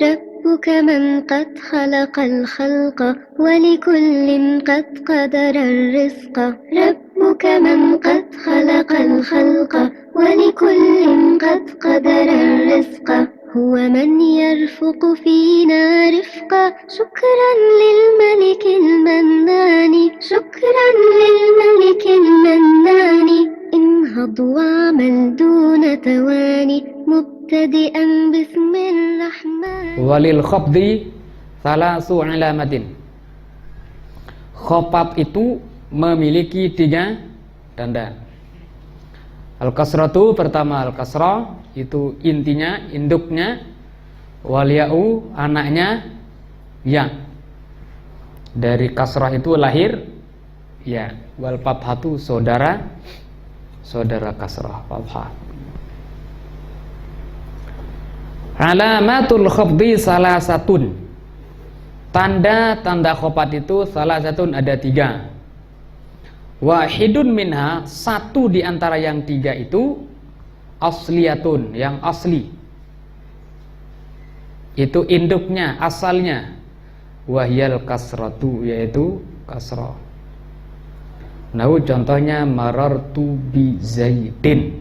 ربك من قد خلق الخلق ولكل قد قدر الرزق ربك من قد خلق الخلق ولكل قد قدر الرزق هو من يرفق فينا رفقا شكرا للملك المنان شكرا للملك المنان انهض واعمل دون تواني مبتدئا بسم الرحمن. Walil khafdi salasu alamatin. Khafat itu memiliki 3 tanda. Al-kasratu pertama al-kasrah itu intinya, induknya, wal ya'u anaknya ya. Dari kasrah itu lahir ya, wal fathatu saudara kasrah fathah. Alamatul khafdi salasatun. Tanda-tanda khafat itu salasatun ada 3. Wahidun minha, satu di antara yang 3 itu asliyatun, yang asli. Itu induknya, asalnya. Wahyal kasratu, yaitu kasrah. Nah, contohnya marartu bi Zaidin.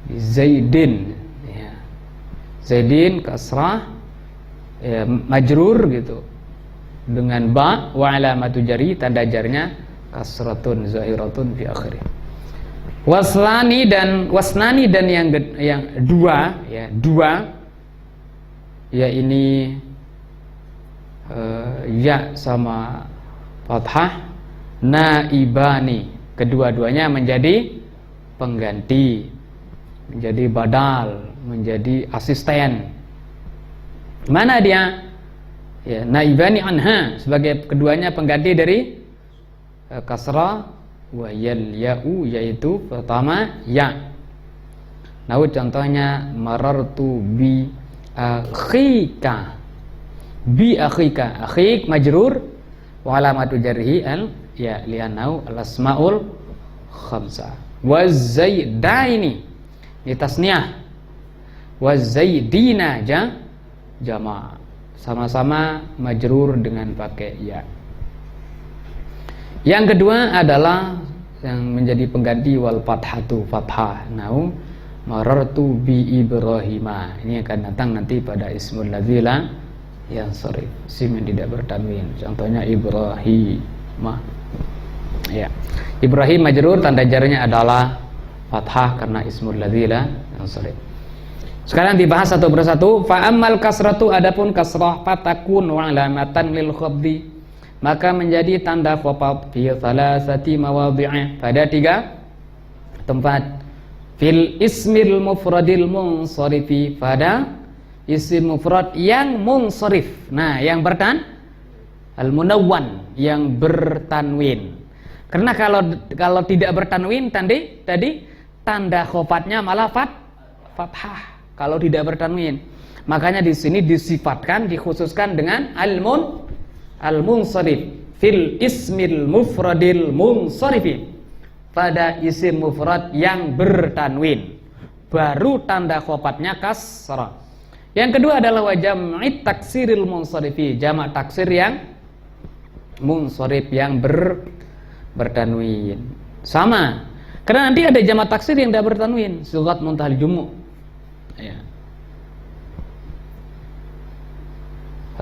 Zaidin, ya. Zaidin kasrah, ya, majrur gitu. Dengan ba wa alamatu jari, tanda jarnya kasratun zahiratun fi akhirih. Wasnani dan yang 2 ya, 2 ya, ini ya sama fathah, naibani, kedua-duanya menjadi pengganti, menjadi badal, menjadi asisten. Mana dia? Ya, naibani anha, sebagai keduanya pengganti dari kasrah, wa yal ya'u, yaitu pertama ya. Nah, contohnya marartu bi akhika. Bi akhika, akhik majrur wa alamatu jarhi al ya li'annahu al asmaul khamsah. Wa zaidaini, ini tasniyah. Wa zaidina jama', sama-sama majrur dengan pakai ya. Yang kedua adalah yang menjadi pengganti wal fathatu fathah. Nau marartu bi Ibrahima. Ini akan datang nanti pada ismul ladzila yang sorry, sim yang tidak bertanwin. Contohnya Ibrahimah. Ya. Ibrahim majrur, tanda jarnya adalah fathah karena ismul ladzila yang sorry. Sekarang dibahas satu persatu. Fa ammal kasratu, adapun kasrah, fatakun wa alamatan lil khafdi, maka menjadi tanda khafat fi thalathati mawadhi'i, pada 3 tempat. Fil ismil mufradil munsarifi, pada isim mufrad yang munsarif. Nah, yang al munawwan, yang bertanwin. Karena kalau tidak bertanwin tadi tanda khafatnya malah fathah. Kalau tidak bertanwin, makanya di sini disifatkan, dikhususkan dengan al-munsharif fil ismil mufradil munsarifi, pada isim mufrad yang bertanwin, baru tanda khafatnya kasrah. Yang kedua adalah wa jam'i taksiril munsarifi, jamak taksir yang munsharif, yang bertanwin. Sama, karena nanti ada jamak taksir yang tidak bertanwin, surat muntahal jumu. Ya.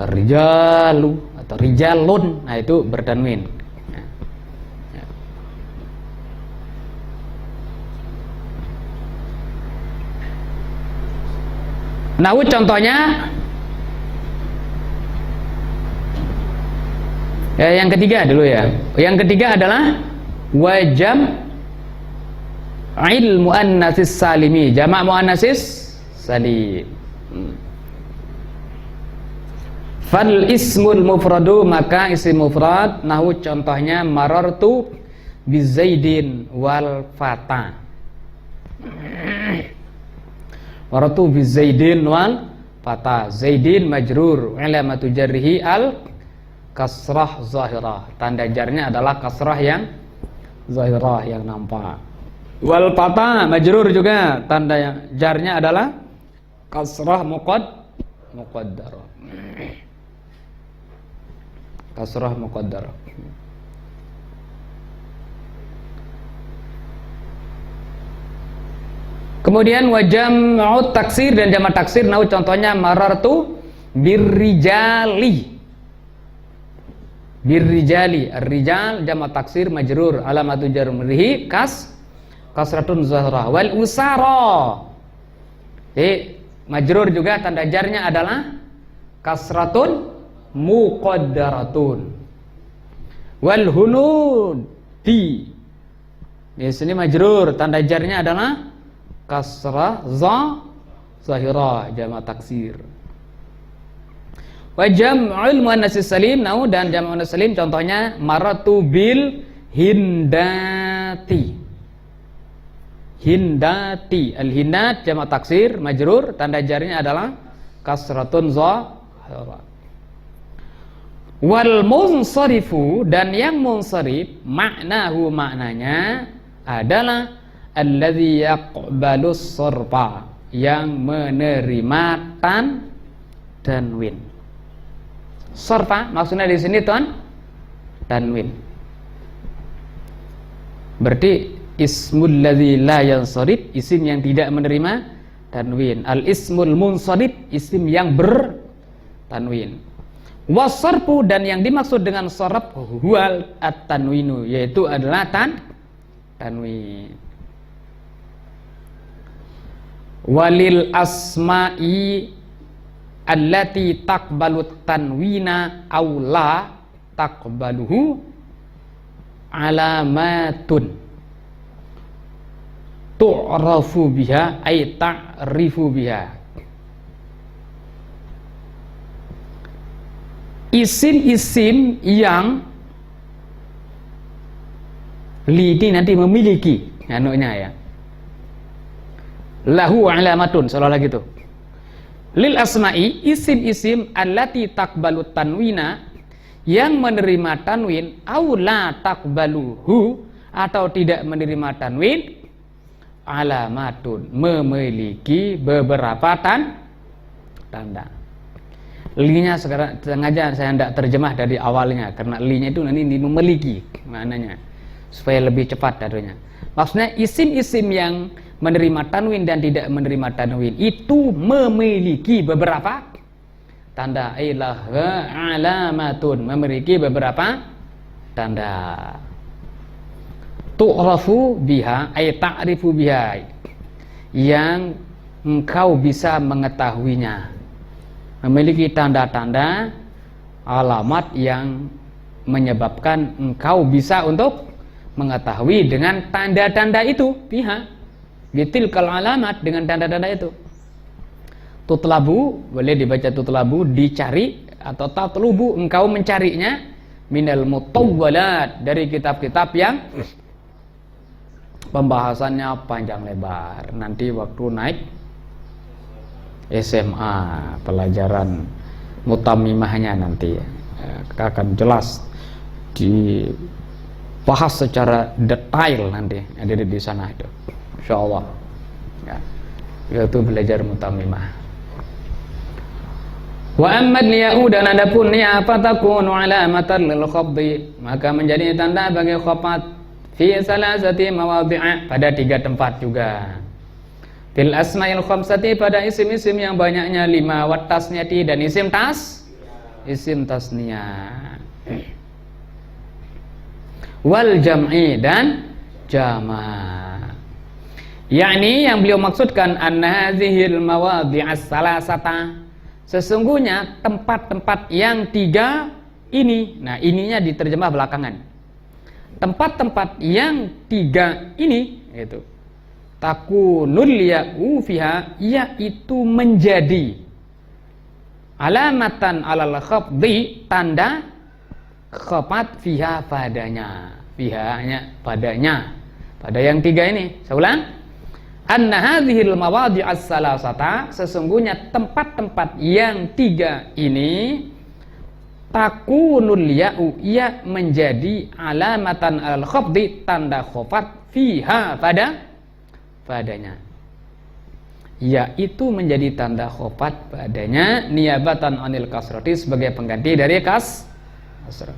Rijalu atau rijalun, nah itu bertanwin. Ya. Ya. Nah, contohnya ya, yang ketiga dulu ya. Yang ketiga adalah wajam il muannasis salimi, jamak muannasis salim. Fal ismul mufradu, maka isim mufrad, nahu contohnya marartu bi Zaidin wal fata. Marartu bi Zaidin wal fata. Zaidin majrur, alamatu jarrihi al kasrah zahirah, tanda jarnya adalah kasrah yang zahirah, yang nampak. Wal fata majrur juga, tanda jarnya adalah kasrah muqaddarah. Kasrah muqaddarah. Kemudian wa jam'u taksir dan jamak taksir, nah contohnya marartu birrijali. Birrijali, ar-rijal jamak taksir majrur, alamatu jarrihi kasratun zahrah. Wal usara, majrur juga tanda jarnya adalah kasratun muqaddaratun. Wal hunudi, di sini majrur tanda jarnya adalah kasrah zahirah jamak taksir. Wa jam'ul muannats salim, nah dan jam'ul muannats salim contohnya maratu bil hindati. Hindati, al hindat jamak taksir majrur tanda jarnya adalah kasratun zahirah. Wal munsarifu, dan yang munsarif maknahu maknanya adalah alladzi yaqbalus sarfa, yang menerima tanwin. Sarfa maksudnya di sini tanwin. Berarti ismul ladzi la yansarif, isim yang tidak menerima tanwin. Al ismul munsarif, isim yang bertanwin. Wasarfu, dan yang dimaksud dengan sarf huwal at-tanwinu, yaitu adalah tanwin. Walil asma'i allati taqbalu tanwina aw la taqbaluhu alamatun tu'rafu biha ay ta'rifu biha. Isim-isim yang ini nanti memiliki anunya ya, lahu alamatun, seolah-olah gitu. Lil asma'i, isim-isim allati taqbalu tanwina, yang menerima tanwin, au la taqbaluhu, atau tidak menerima tanwin, alamatun, memiliki beberapa tanda. Linya sekarang sengaja saya tidak terjemah dari awalnya, karena linya itu nanti memiliki maknanya supaya lebih cepat darunya. Maksudnya isim-isim yang menerima tanwin dan tidak menerima tanwin itu memiliki beberapa tanda. Ilah alamatun, memiliki beberapa tanda. Tu'rafu biha ay ta'rifu biha, yang engkau bisa mengetahuinya, memiliki tanda-tanda alamat yang menyebabkan engkau bisa untuk mengetahui dengan tanda-tanda itu. Biha bitil kal alamat, dengan tanda-tanda itu. Tutlabu, boleh dibaca tutlabu, dicari, atau tatlubu, engkau mencarinya, minal mutawwalat, dari kitab-kitab yang pembahasannya panjang lebar. Nanti waktu naik SMA, pelajaran mutammimahnya nanti akan jelas dibahas secara detail nanti ada di sana itu, insyaallah ya, yaitu belajar mutammimah. Wa amma liya'u, dan adapun ya fatakunu alamatan lil khafdi, maka menjadi tanda bagi khafat fi salasati mawadhi'a, pada 3 tempat juga. Fil asma'il khamsati, pada isim-isim yang banyaknya 5, wat tasniyati, dan isim tasniyah, wal jam'i, dan jama'. Yakni yang beliau maksudkan anna hadhil mawadhi'as salasata, sesungguhnya tempat-tempat yang 3 ini, nah ininya diterjemah belakangan, tempat-tempat yang 3 ini itu takunul ya'u fiha, yaitu menjadi alamatan alal khafdi, tanda khafat fiha padanya, fiha-nya padanya, pada yang 3 ini. Saya ulang, anna hadhil mawadhi'as salasata, sesungguhnya tempat-tempat yang 3 ini takunul ya'u, ya menjadi alamatan alal khafdi, tanda khafat fiha padanya. ya itu menjadi tanda khofat padanya niyabatan anil kasrati sebagai pengganti dari kasrah.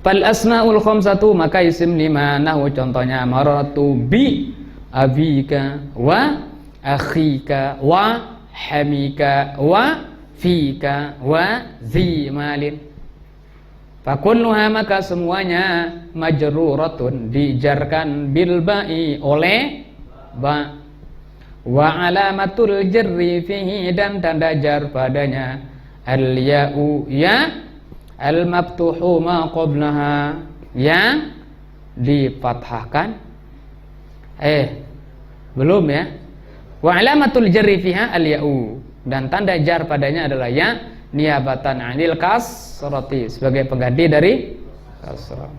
Fal asmaul khamsatu maka isim 5 nahu contohnya maratu bi abika wa akhika wa hamika wa fika wa zi malin. Fakulluha maka semuanya majruratun dijarkan bil ba'i oleh ba. Wa alamatul jarri fihi dan tanda jar padanya al ya'u ya al maftuhu ma qablaha yang difathahkan belum ya. Wa alamatul jarri fiha al ya'u dan tanda jar padanya adalah ya niyabatan anil kasrati sebagai pengganti dari kasrah.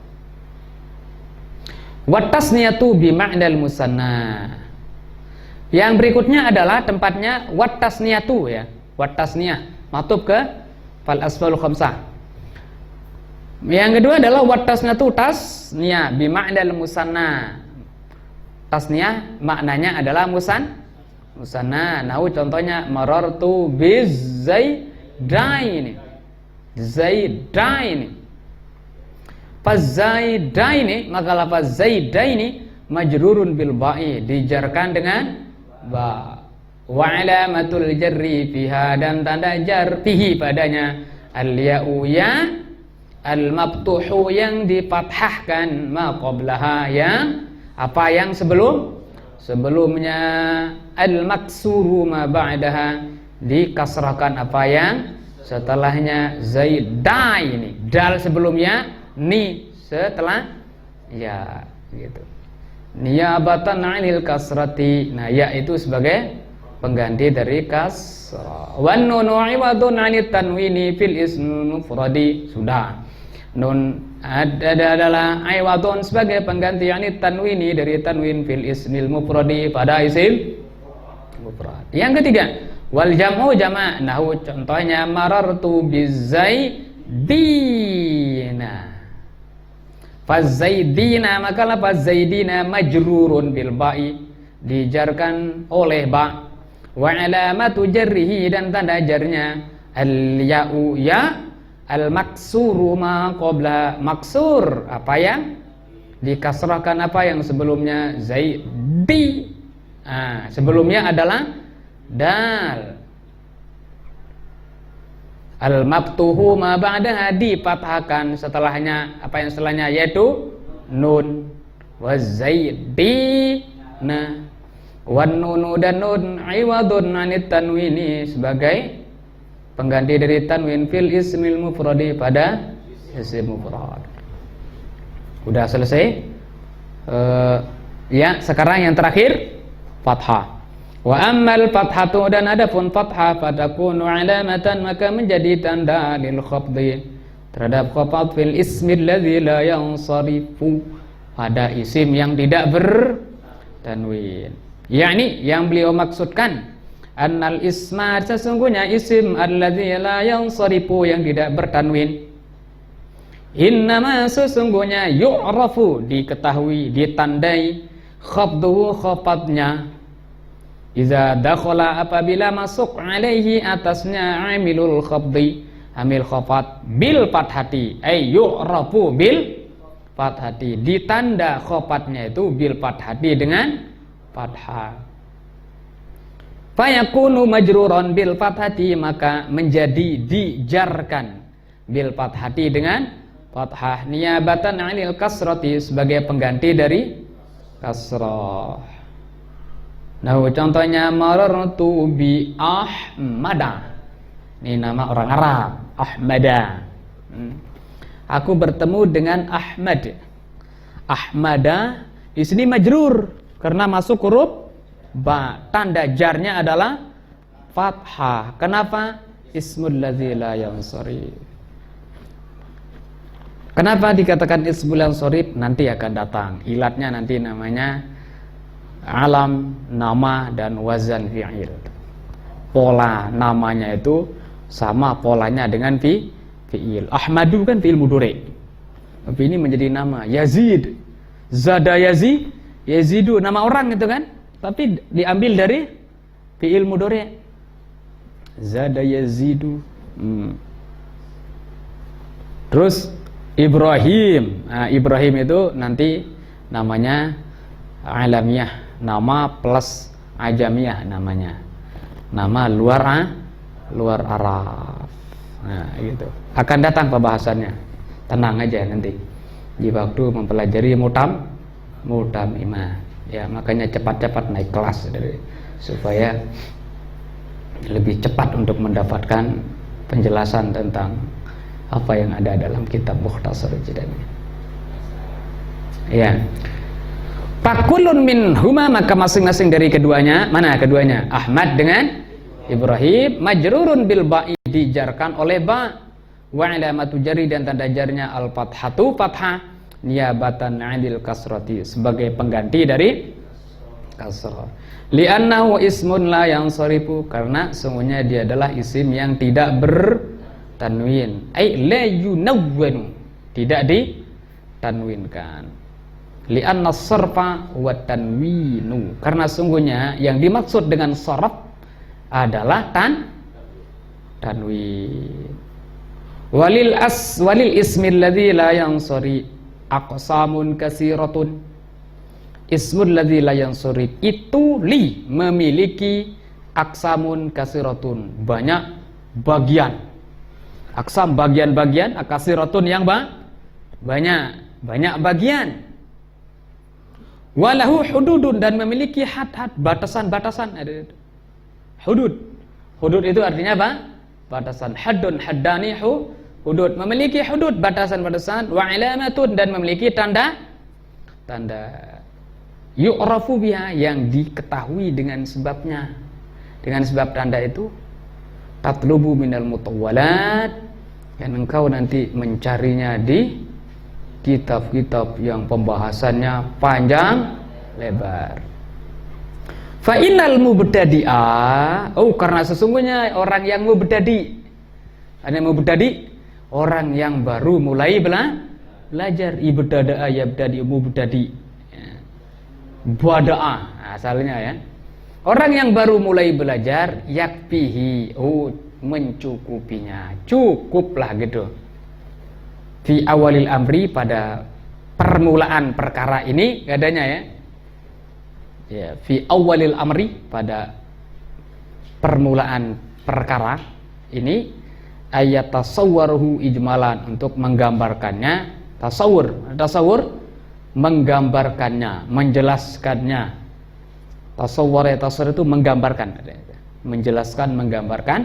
Wa tasniyatu bi ma'nal musanna. Yang berikutnya adalah tempatnya wa tasniyatu ya. Wa tasniyah matub ke fal asmaul khamsah. Yang kedua adalah wa tasniyatu tasniyah bi ma'nal musanna. Tasniyah maknanya adalah musanna. Nah, contohnya marartu bizaidaini. Zaidaini. Fazaidaini maka lafaz zaidaini majrurun bil ba'i dijarkan dengan ba. Wa alamatul jarri fiha dan tanda jar fihi padanya al ya'u ya al maftuhu yang difathahkan ma qablaha yang apa yang sebelumnya al maksuru ma ba'daha dikasrahkan apa yang setelahnya zaidaini dal sebelumnya ni setelah ya gitu. Niyabatan 'anil kasrati. Nah, ya itu sebagai pengganti dari kasrah. Wan nunu 'iwadun 'anit tanwini fil ismil mufradi. Sudah. Nun adalah 'iwadun sebagai pengganti 'anit tanwini dari tanwin fil ismil mufradi pada isim mufrad. Yang ketiga, wal jam'u jama'. Nah, contohnya marartu bizaidina. Fazaidina maka lafaz zaidina majrurun bil ba'i dijarkan oleh ba. Wa alamatu jarrihi dan tanda jarnya al ya'u ya al maksuru ma qabla maksur apa yang dikasrahkan apa yang sebelumnya zaidi. Sebelumnya adalah dal. Al-maftuhu ma ba'daha dipatahkan setelahnya apa yang setelahnya yaitu nun. Wazaidina wan nunu dan nun iwadun 'anit tanwini sebagai pengganti dari tanwin fil ismil mufradi pada isim mufrad. Udah selesai? Ya, sekarang yang terakhir fathah. Wa ammal fathatu dan adapun fathah fatakunu alamatan maka menjadi tanda lil khafdi terhadap khafat fil ismi alladzi la yansarifu pada isim yang tidak bertanwin. Yakni yang beliau maksudkan annal isma sesungguhnya isim alladzi la yansarifu yang tidak bertanwin innama sesungguhnya yu'rafu diketahui ditandai khafduhu khafatnya iza dakhala apabila masuk alaihi atasnya amilul khafdi amil khafat bil fathati ay yu'rafu bil fathati ditanda khafatnya itu bil fathati dengan fathah fayakunu majruran bil fathati maka menjadi dijarkan bil fathati dengan fathah niyabatan 'anil kasrati sebagai pengganti dari kasrah. Nah, contohnya marartu bi Ahmada. Ini nama orang Arab, Ahmada. Aku bertemu dengan Ahmad. Ahmada di sini majrur karena masuk huruf ba. Tanda jarnya adalah fathah. Kenapa? Ismul ladzi la yansharif. Kenapa dikatakan ismul yansharif? Nanti akan datang. Ilatnya nanti namanya alam, nama dan wazan fi'il. Pola namanya itu sama polanya dengan fi'il. Ahmadu kan fi'il mudhari. Tapi ini menjadi nama. Yazid. Zada Yazid. Yazidu nama orang itu kan. tapi diambil dari fi'il mudhari'. Zada yazidu. Terus Ibrahim. Nah, Ibrahim itu nanti namanya alamiah, nama plus ajamiyah namanya. Nama luar Arab. Nah, gitu. Akan datang pembahasannya. Tenang aja nanti. Di waktu mempelajari mutamimah. Ya, makanya cepat-cepat naik kelas supaya lebih cepat untuk mendapatkan penjelasan tentang apa yang ada dalam kitab Mukhtasar Jidani. Ya. Fakulun minhuma, maka masing-masing dari keduanya, mana keduanya? Ahmad dengan Ibrahim, majrurun bil ba'i, dijarkan oleh ba, wa alamatu jari, dan tanda jarnya al fathatu, fathah, niyabatan 'anil kasrati, sebagai pengganti dari kasrah. Li'annahu ismun la yansarifu, karena sungguhnya dia adalah isim yang tidak bertanwin, ai la yunawwanu, tidak ditanwinkan. Li'anna sarfa wa tanwinu, karena sungguhnya yang dimaksud dengan sarf adalah tanwin. Walil ismil ladzi la yansari aqsamun katsiratun. Ismul ladzi la yansari itu memiliki aqsamun katsiratun, banyak bagian. Aqsam bagian-bagian, katsiratun yang banyak bagian. Walahu hududun, dan memiliki had-had, batasan-batasan. Hudud itu artinya apa? Batasan. Haddun, haddani, hudud, memiliki hudud, batasan-batasan. Wa ilamatun, dan memiliki tanda yu'rafu biha, yang diketahui dengan sebabnya. Dengan sebab tanda itu tatlubu minal mutawwalat, yang engkau nanti mencarinya di kitab-kitab yang pembahasannya panjang lebar. Fa innal mubtadi'a, karena sesungguhnya orang yang mubtadi, orang yang baru mulai belajar, ibtada'a yabtadi, mubtadi, bada'a asalnya ya. Orang yang baru mulai belajar, yakfihi, mencukupinya, cukuplah gitu. Fi awalil amri, pada permulaan perkara ini, adanya ya, fi awalil amri, pada permulaan perkara ini, ayat tasawwaruhu ijmalan, untuk menggambarkannya, tasawur menggambarkannya, menjelaskannya. Tasawwur itu menggambarkan, menjelaskan, menggambarkan,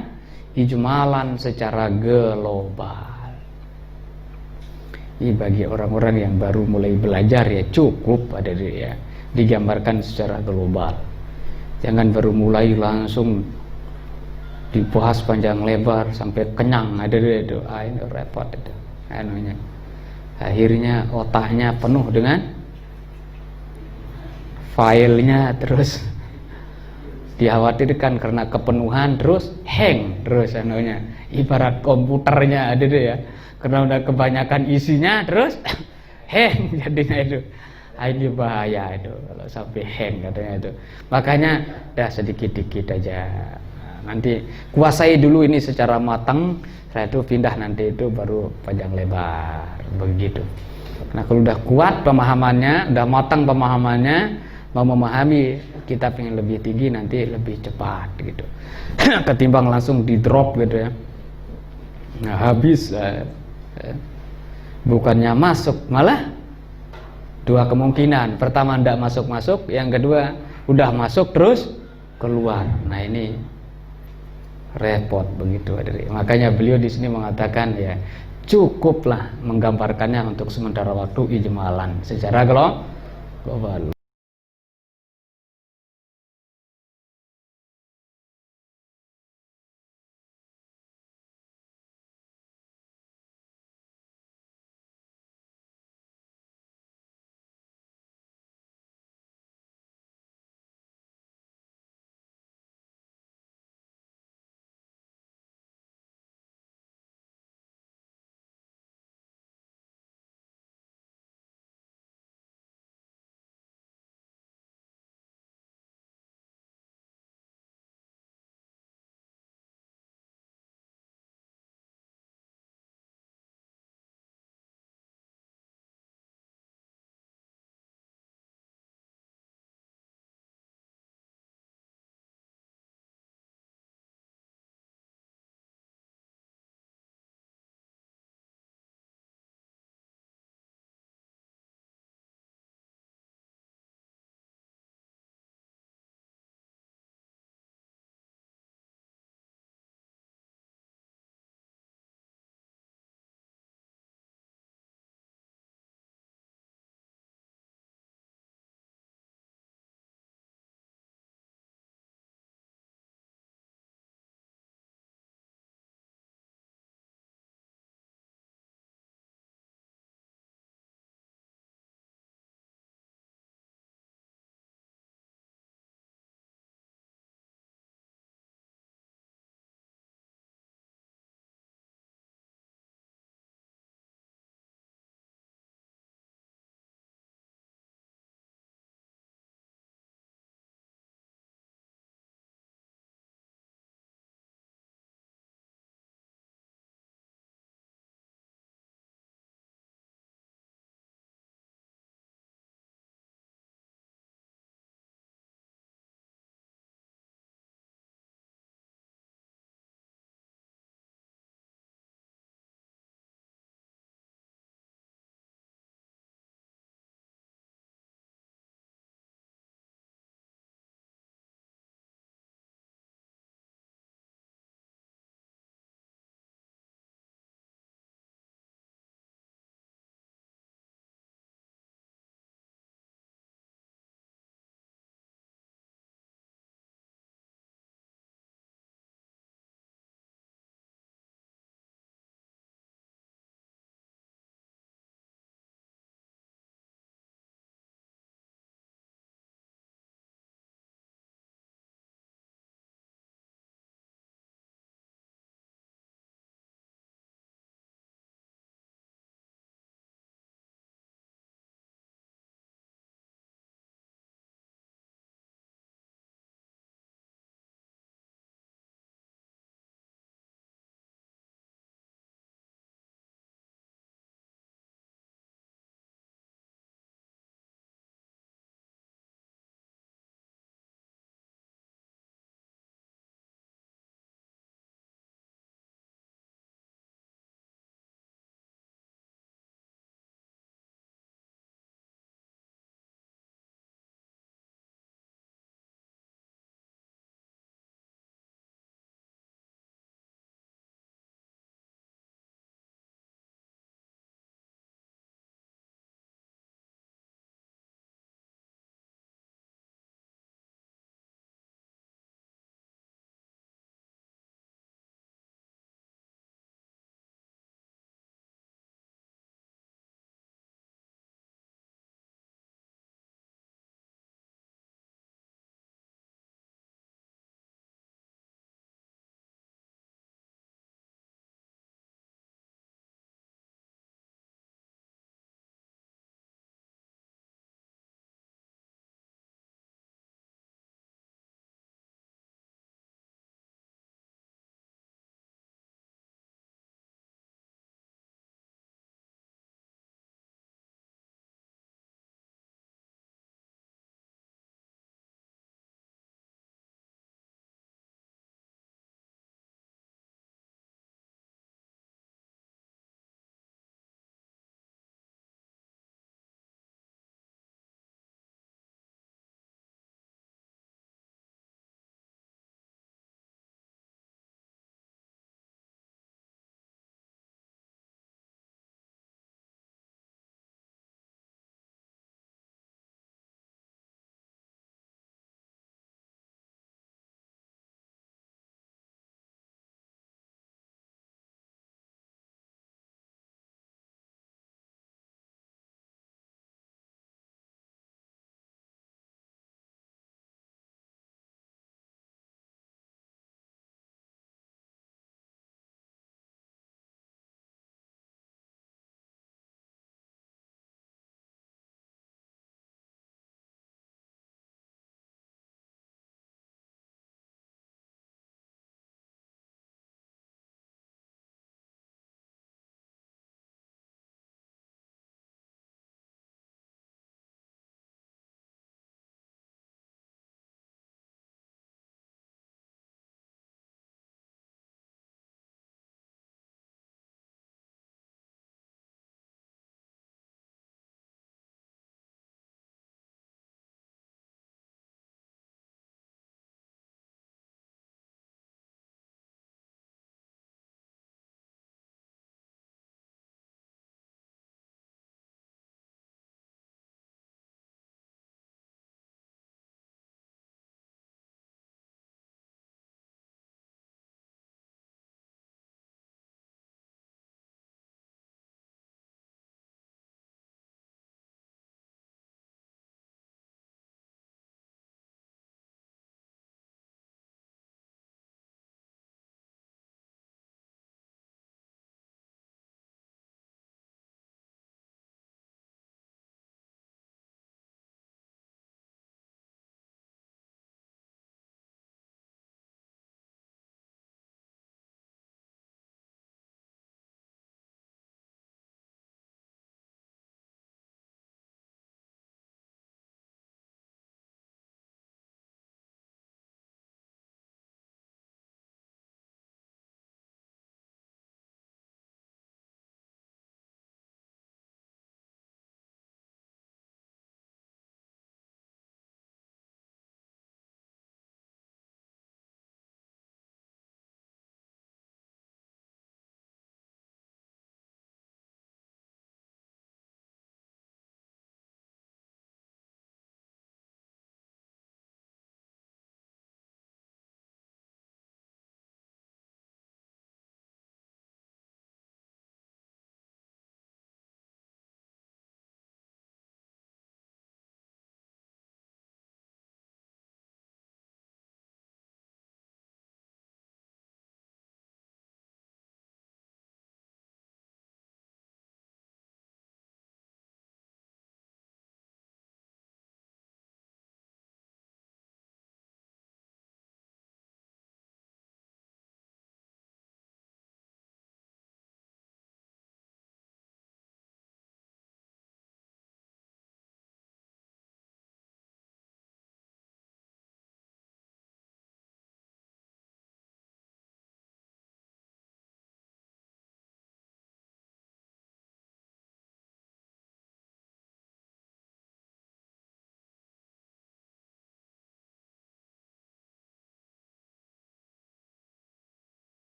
ijmalan secara global. Ini bagi orang-orang yang baru mulai belajar ya cukup ada ya, digambarkan secara global. Jangan baru mulai langsung dibahas panjang lebar sampai kenyang, ada itu, ini repot itu. Akhirnya otaknya penuh dengan filenya, terus dikhawatirkan karena kepenuhan terus hang terus ibarat komputernya ada ya. Karena udah kebanyakan isinya terus hang jadinya itu. Ini bahaya itu kalau sampai hang katanya itu. Makanya dah sedikit-dikit aja. Nanti kuasai dulu ini secara matang, setelah itu pindah nanti itu baru panjang lebar begitu. Nah kalau udah kuat pemahamannya, udah matang pemahamannya, mau memahami kitab yang lebih tinggi nanti lebih cepat gitu. Ketimbang langsung di drop gitu ya. Nah habis. Bukannya masuk, malah dua kemungkinan. Pertama tidak masuk-masuk, yang kedua udah masuk terus keluar. Nah ini repot begitu. Makanya beliau di sini mengatakan ya cukuplah menggambarkannya untuk sementara waktu ijmalan secara global.